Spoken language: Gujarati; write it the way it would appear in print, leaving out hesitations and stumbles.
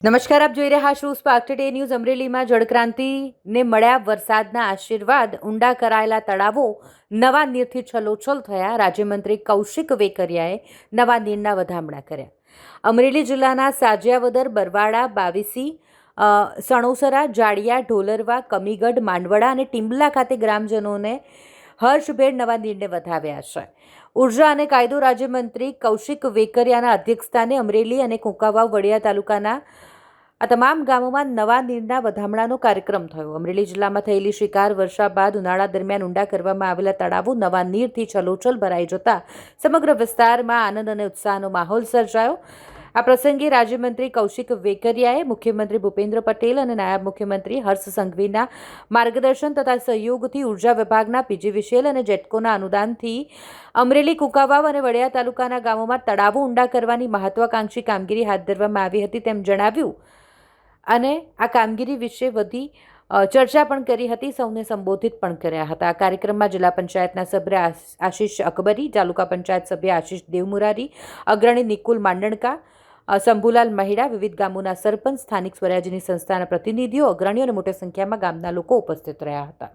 નમસ્કાર, આપ જોઈ રહ્યા છો સ્પાર્ક ટુડે ન્યૂઝ. અમરેલીમાં જળક્રાંતિને મળ્યા વરસાદના આશીર્વાદ. ઊંડા કરાયેલા તળાવો નવા નીરથી છલોછલ થયા. રાજ્યમંત્રી કૌશિક વેકરિયાએ નવા નીરના વધામણા કર્યા. અમરેલી જિલ્લાના સાજિયાવદર, બરવાડા, બાવીસી, સણોસરા, જાડિયા, ઢોલરવા, કમીગઢ, માંડવડા અને ટીમ્બલા ખાતે ગ્રામજનોને હર્ષભેર નવા નીરને વધાવ્યા છે. ઉર્જા અને કાયદો રાજ્યમંત્રી કૌશિક વેકરિયાના અધ્યક્ષસ્થાને અમરેલી અને કુંકાવાવ, વડિયા તાલુકાના આ તમામ ગામોમાં નવા નીરના વધામણાનો કાર્યક્રમ થયો. અમરેલી જિલ્લામાં થયેલી શિકાર વર્ષા બાદ ઉનાળા દરમિયાન ઊંડા કરવામાં આવેલા તળાવો નવા નીરથી છલોછલ ભરાઈ જતા સમગ્ર વિસ્તારમાં આનંદ અને ઉત્સાહનો માહોલ સર્જાયો. આ પ્રસંગે રાજ્યમંત્રી કૌશિક વેકરિયાએ મુખ્યમંત્રી ભૂપેન્દ્ર પટેલ અને નાયબ મુખ્યમંત્રી હર્ષ સંઘવીના માર્ગદર્શન તથા સહયોગથી ઉર્જા વિભાગના પીજીવીસીએલ અને જેટકોના અનુદાનથી અમરેલી, કુંકાવાવ અને વડિયા તાલુકાના ગામોમાં તળાવો ઊંડા કરવાની મહત્વાકાંક્ષી કામગીરી હાથ ધરવામાં આવી હતી તેમ જણાવ્યું અને આ કામગીરી વિશે વધી ચર્ચા પણ કરી હતી. સૌને સંબોધિત પણ કર્યા હતા. આ કાર્યક્રમમાં જિલ્લા પંચાયતના સભ્ય આશીષ અકબરી, તાલુકા પંચાયત સભ્ય આશીષ દેવમુરારી, અગ્રણી નિકુલ માંડણકા, શંભુલાલ મહિડા, વિવિધ ગામોના સરપંચ, સ્થાનિક સ્વરાજ્યની સંસ્થાના પ્રતિનિધિઓ, અગ્રણીઓ અને મોટી સંખ્યામાં ગામના લોકો ઉપસ્થિત રહ્યા હતા.